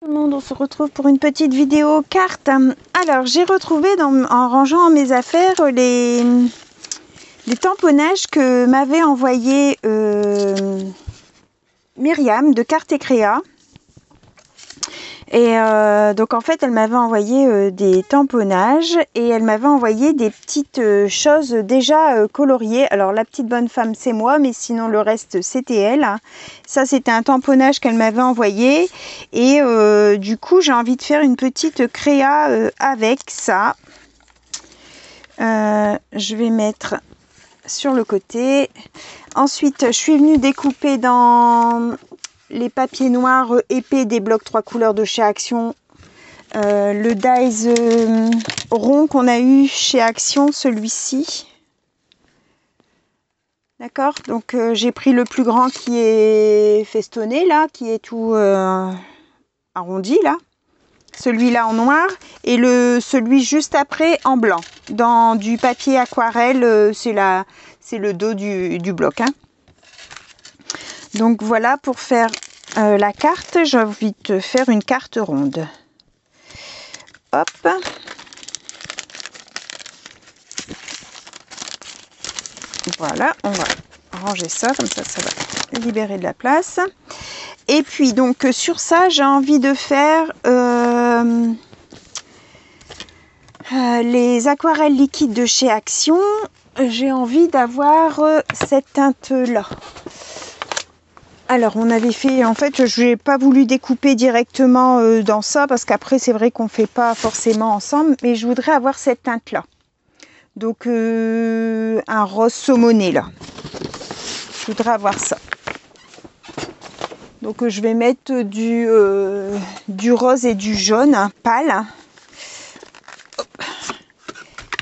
Tout le monde, on se retrouve pour une petite vidéo carte. Alors, j'ai retrouvé en rangeant mes affaires les tamponnages que m'avait envoyé Myriam de Carte et Créa. Et donc en fait elle m'avait envoyé des tamponnages et elle m'avait envoyé des petites choses déjà coloriées. Alors la petite bonne femme c'est moi, mais sinon le reste c'était elle. Ça c'était un tamponnage qu'elle m'avait envoyé et du coup j'ai envie de faire une petite créa avec ça. Je vais mettre sur le côté. Ensuite je suis venue découper dans les papiers noirs épais des blocs 3 couleurs de chez Action, le dies rond qu'on a eu chez Action, celui-ci. D'accord, donc j'ai pris le plus grand qui est festonné là, qui est tout arrondi là. Celui-là en noir et celui juste après en blanc. Dans du papier aquarelle, c'est le dos du bloc. Hein. Donc voilà, pour faire la carte, j'ai envie de faire une carte ronde. Hop. Voilà, on va ranger ça, comme ça, ça va libérer de la place. Et puis donc sur ça, j'ai envie de faire les aquarelles liquides de chez Action. J'ai envie d'avoir cette teinte-là. Alors on avait fait, en fait je n'ai pas voulu découper directement dans ça parce qu'après c'est vrai qu'on ne fait pas forcément ensemble, mais je voudrais avoir cette teinte là. Donc un rose saumoné là. Je voudrais avoir ça. Donc je vais mettre du rose et du jaune hein, pâle. Hop.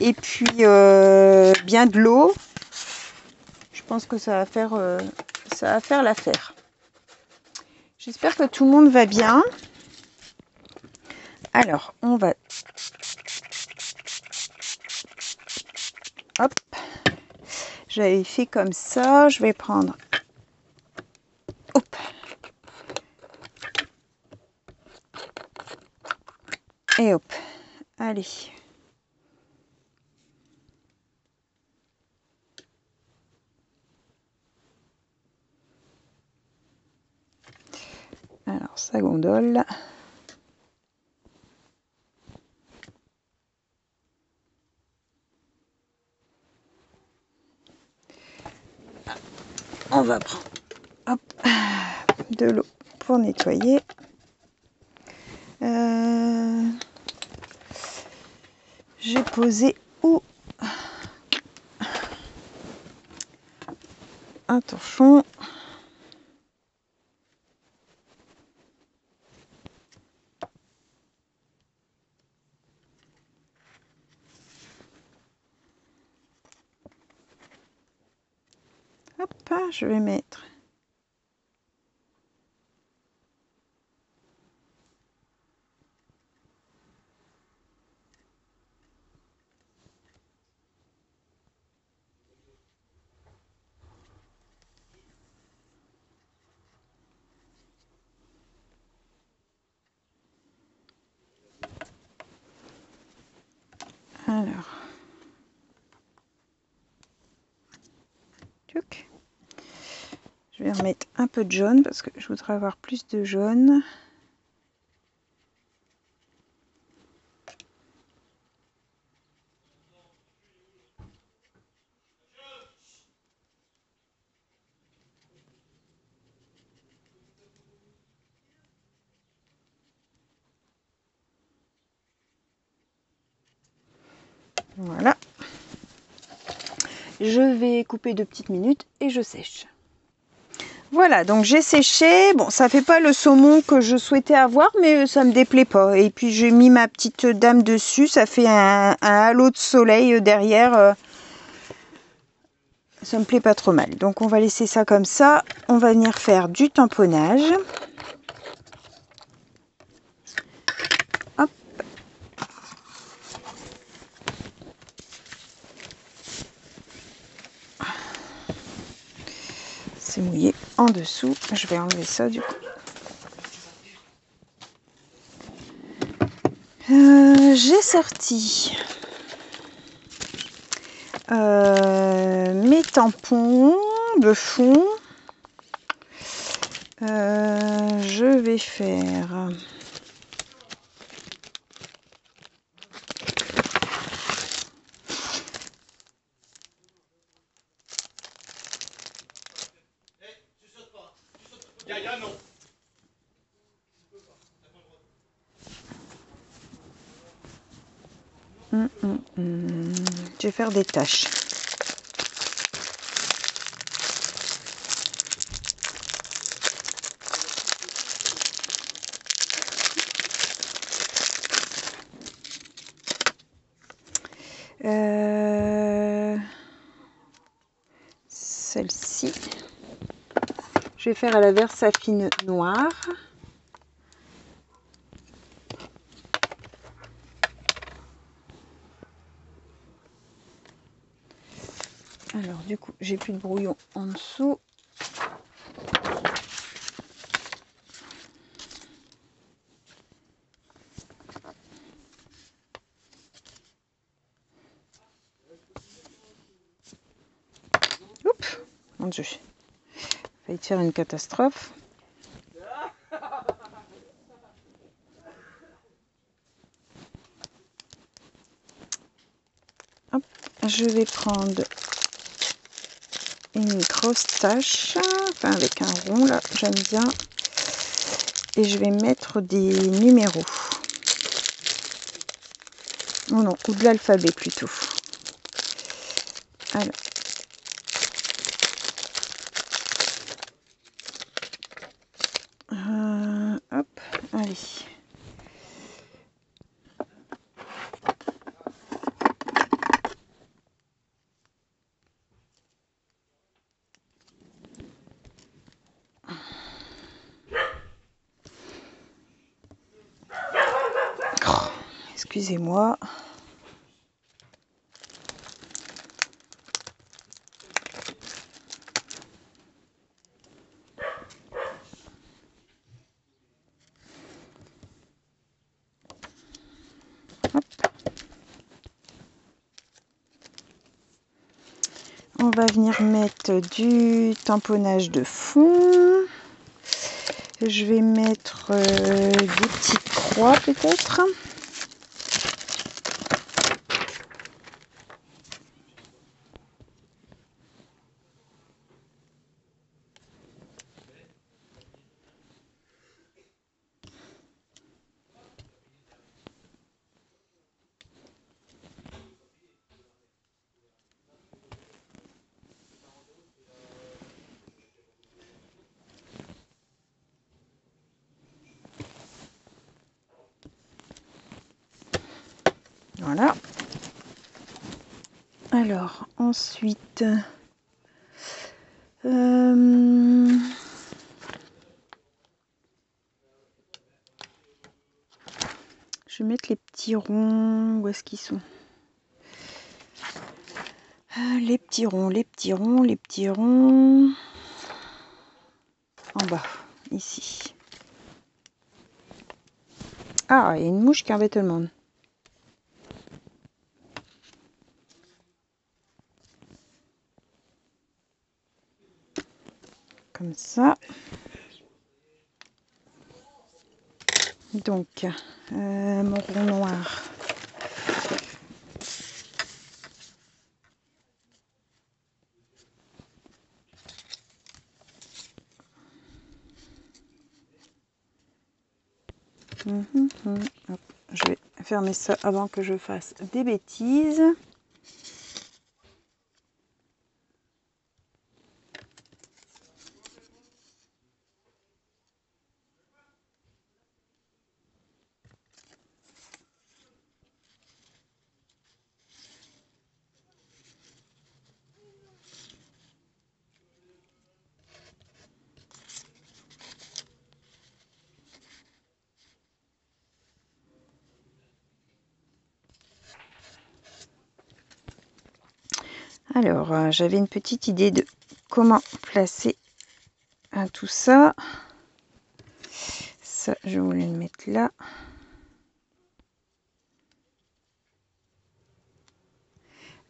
Et puis bien de l'eau. Je pense que ça va faire l'affaire. J'espère que tout le monde va bien. Alors, on va... Hop. J'avais fait comme ça. Je vais prendre... Hop. Et hop. Allez. Alors, ça gondole. On va prendre hop, de l'eau pour nettoyer. J'ai posé où un torchon. Hop, je vais mettre alors tchouk. Je vais remettre un peu de jaune parce que je voudrais avoir plus de jaune. Voilà. Je vais couper 2 petites minutes et je sèche. Voilà, donc j'ai séché. Bon, ça fait pas le saumon que je souhaitais avoir, mais ça me déplaît pas. Et puis j'ai mis ma petite dame dessus. Ça fait un halo de soleil derrière. Ça me plaît pas trop mal. Donc on va laisser ça comme ça. On va venir faire du tamponnage. Hop. C'est mouillé en dessous. Je vais enlever ça du coup. J'ai sorti mes tampons de fond. Je vais faire je vais faire des taches. Celle-ci, je vais faire à la Versafine noire. Alors du coup, j'ai plus de brouillon en dessous. Oups, mon Dieu, failli faire une catastrophe. Hop, je vais prendre une grosse tache, enfin avec un rond là, j'aime bien, et je vais mettre des numéros. Oh non, ou de l'alphabet plutôt. Alors. Hop, allez. Oh, excusez-moi. On va venir mettre du tamponnage de fond. Je vais mettre des petites croix peut-être. Voilà. Alors, ensuite, je vais mettre les petits ronds. Où est-ce qu'ils sont? Les petits ronds, les petits ronds, les petits ronds. En bas, ici. Ah, il y a une mouche qui embête tout le monde. Comme ça. Donc, mon rond noir. Hop, je vais fermer ça avant que je fasse des bêtises. Alors, j'avais une petite idée de comment placer tout ça. Ça, je voulais le mettre là.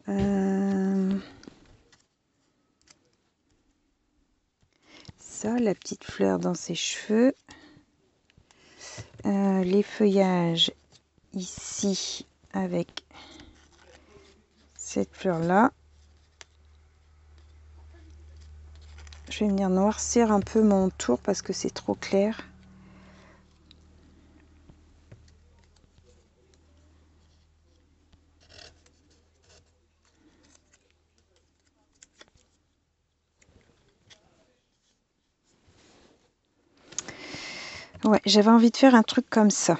Ça, la petite fleur dans ses cheveux. Les feuillages ici avec cette fleur là. Je vais venir noircir un peu mon tour parce que c'est trop clair. Ouais, j'avais envie de faire un truc comme ça.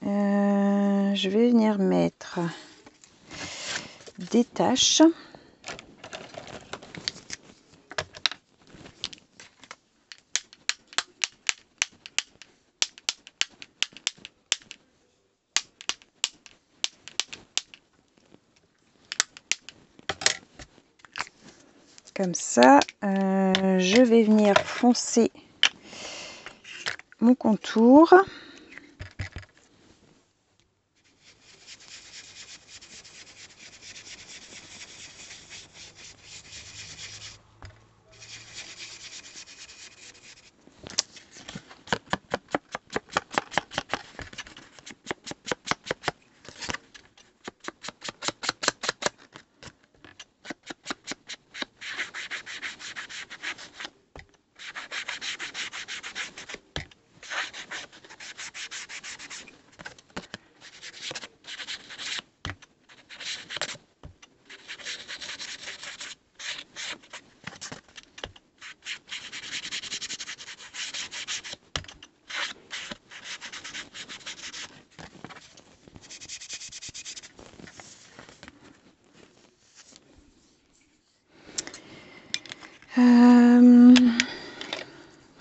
Je vais venir mettre des taches. Comme ça, je vais venir foncer mon contour.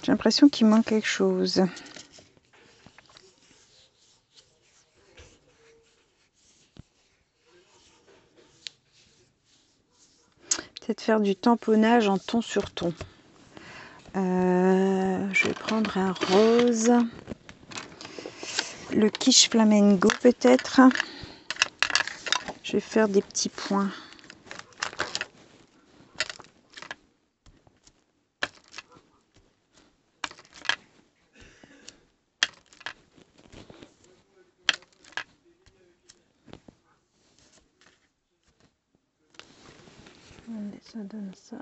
J'ai l'impression qu'il manque quelque chose. Peut-être faire du tamponnage en ton sur ton. Je vais prendre un rose. Le quiche flamengo peut-être. Je vais faire des petits points. Ça donne ça.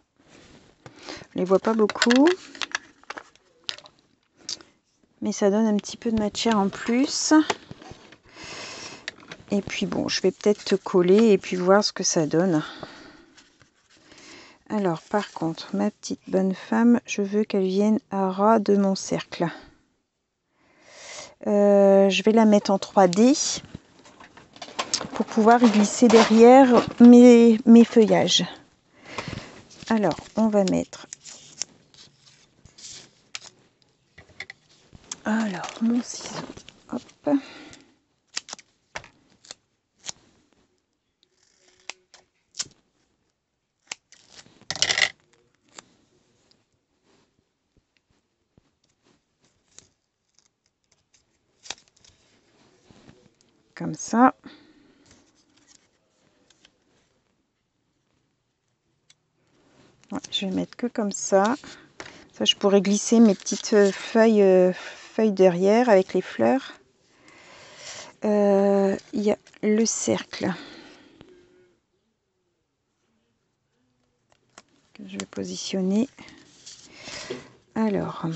On les voit pas beaucoup. Mais ça donne un petit peu de matière en plus. Et puis bon, je vais peut-être te coller et puis voir ce que ça donne. Alors par contre, ma petite bonne femme, je veux qu'elle vienne à ras de mon cercle. Je vais la mettre en 3D pour pouvoir glisser derrière mes feuillages. Alors, on va mettre... Alors, mon ciseau. Hop. Comme ça. Ouais, je vais mettre que comme ça. Ça, je pourrais glisser mes petites feuilles derrière avec les fleurs. Il y a le cercle que je vais positionner. Alors,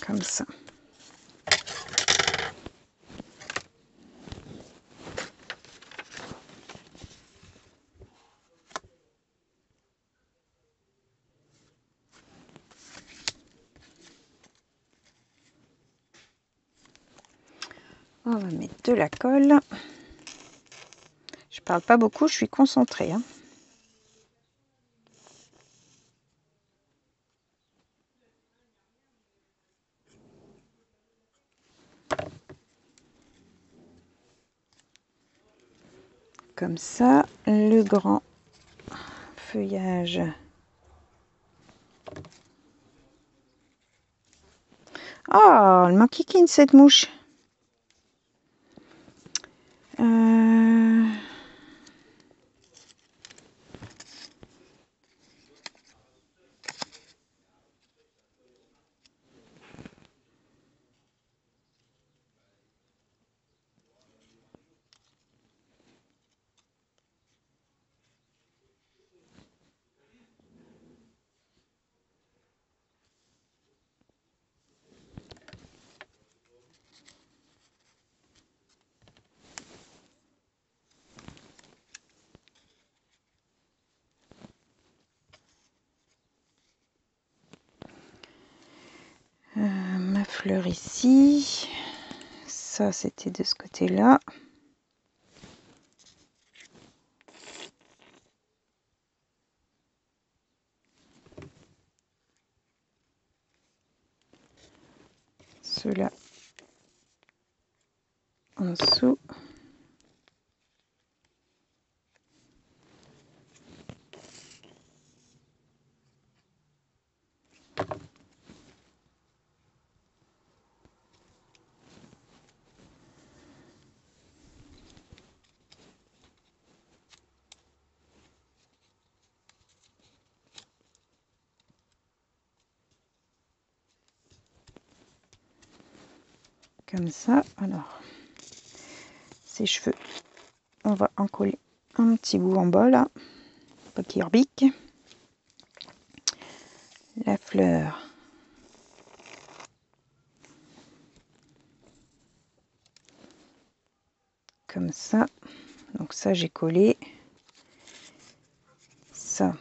comme ça. On va mettre de la colle. Je parle pas beaucoup, je suis concentrée. Hein. Comme ça, le grand feuillage. Oh, elle m'enquiquine cette mouche. Ma fleur ici, ça c'était de ce côté-là. Ceux-là en dessous. Comme ça. Alors, ces cheveux, on va en coller un petit bout en bas là, pas qu'il rebique. La fleur. Comme ça. Donc ça j'ai collé. Ça.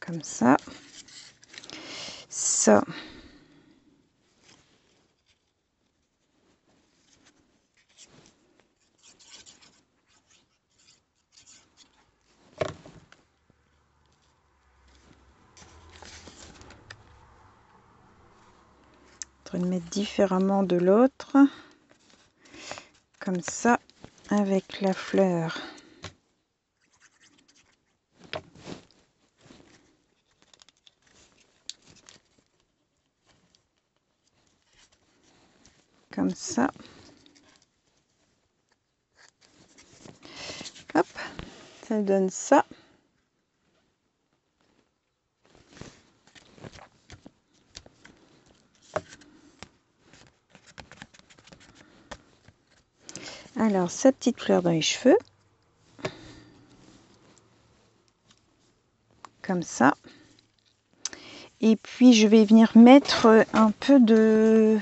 Comme ça. Ça. En train de mettre différemment de l'autre. Comme ça, avec la fleur. Comme ça. Hop, ça donne ça. Alors, sa petite fleur dans les cheveux. Comme ça. Et puis, je vais venir mettre un peu de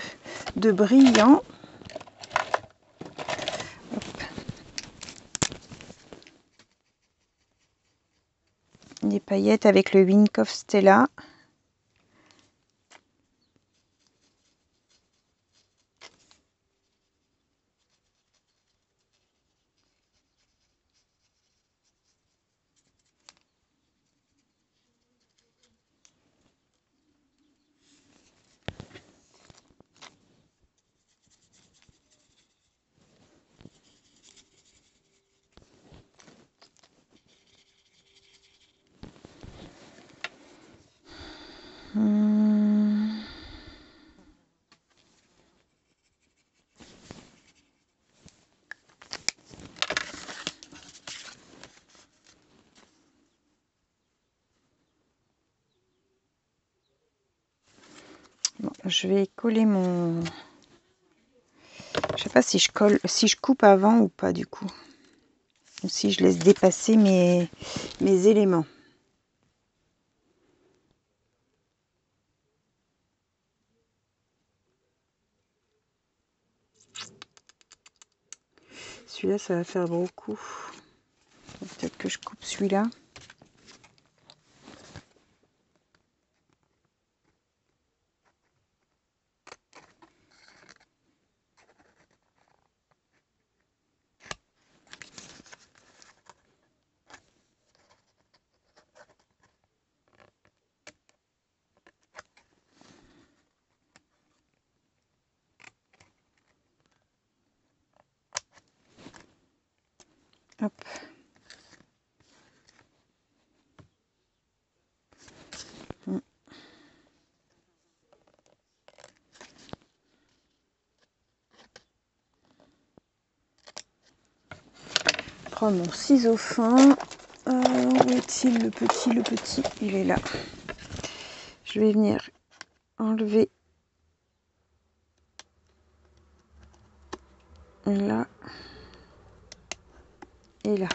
brillant. Hop. Des paillettes avec le Wink of Stella. Bon, je vais coller mon... Je sais pas si je colle, si je coupe avant ou pas du coup. Ou si je laisse dépasser mes éléments. celui-là, ça va faire beaucoup. Peut-être que je coupe celui-là. Hop. Prends mon ciseau fin. Où est-il le petit? Le petit, il est là. Je vais venir enlever là et là.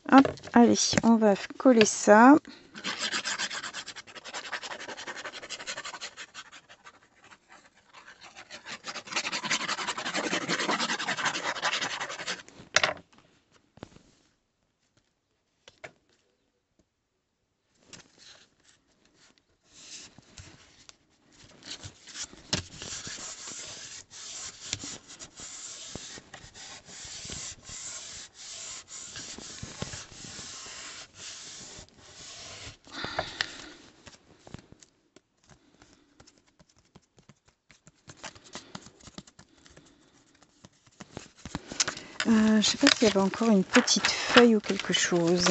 Hop, allez, on va coller ça. Je sais pas s'il y avait encore une petite feuille ou quelque chose.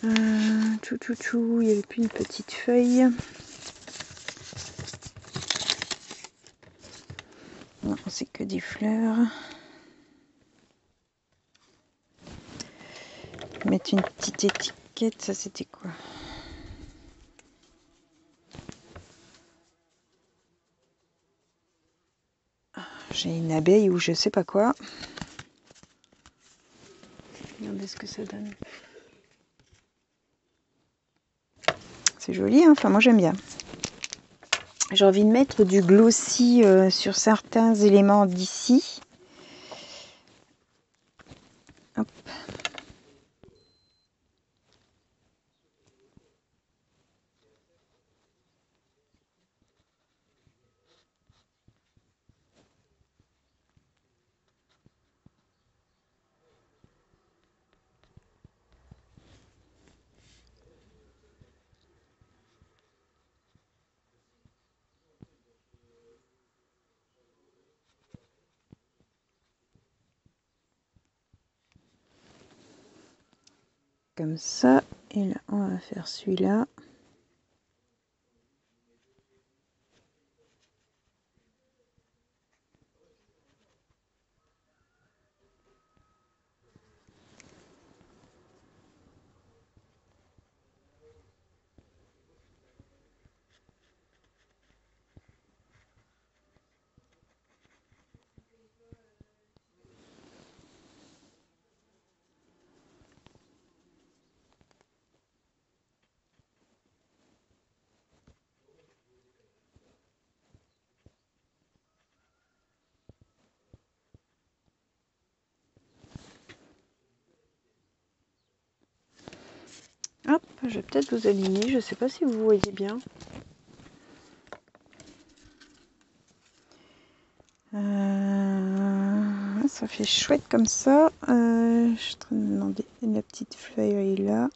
Il n'y avait plus une petite feuille. Non, c'est que des fleurs. Mettre une petite étiquette, ça c'était quoi? J'ai une abeille ou je sais pas quoi. Regardez ce que ça donne. C'est joli, hein, enfin moi j'aime bien. J'ai envie de mettre du glossy sur certains éléments d'ici. Hop. Comme ça, et là on va faire celui-là. Hop, je vais peut-être vous aligner, je sais pas si vous voyez bien. Ça fait chouette comme ça. Je suis en train de me demander, la petite feuille est là.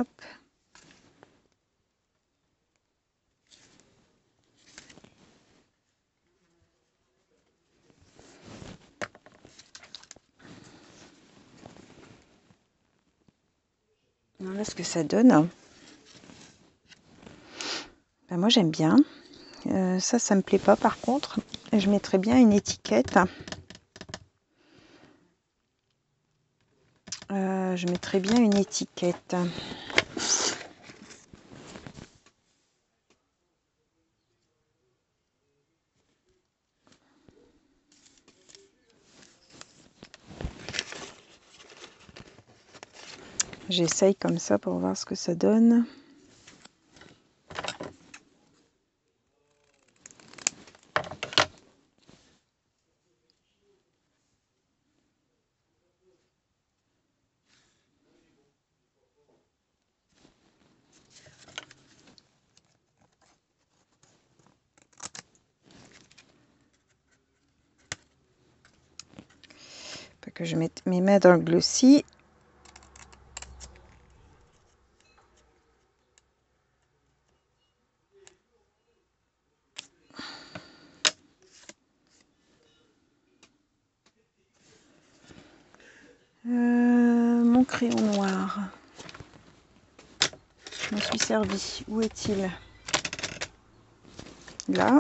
Hop. Voilà ce que ça donne. Ben moi j'aime bien. Ça me plaît pas par contre. Je mettrais bien une étiquette. Je mettrais bien une étiquette. J'essaye comme ça pour voir ce que ça donne. Pas que je mette mes mains dans le glossy. Mon crayon noir. Je m'en suis servi. Où est-il? Là.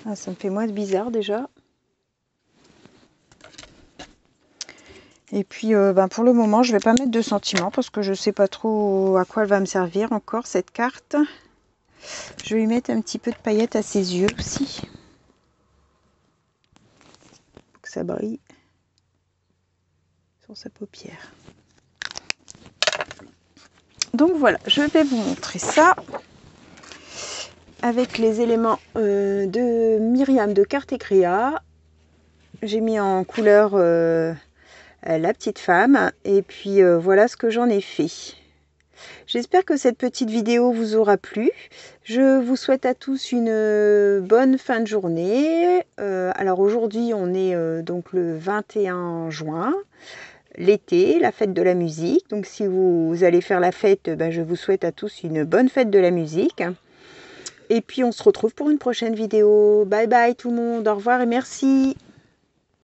Ah, ça me fait moins de bizarre déjà. Et puis pour le moment je vais pas mettre de sentiments parce que je sais pas trop à quoi elle va me servir encore cette carte. Je vais lui mettre un petit peu de paillettes à ses yeux aussi. Pour que ça brille sur sa paupière. Donc voilà, je vais vous montrer ça. Avec les éléments de Myriam de Carte et Créa. J'ai mis en couleur la petite femme. Et puis voilà ce que j'en ai fait. J'espère que cette petite vidéo vous aura plu. Je vous souhaite à tous une bonne fin de journée. Alors aujourd'hui on est donc le 21 juin. L'été, la fête de la musique. Donc si vous allez faire la fête, je vous souhaite à tous une bonne fête de la musique. Et puis on se retrouve pour une prochaine vidéo. Bye bye tout le monde, au revoir et merci.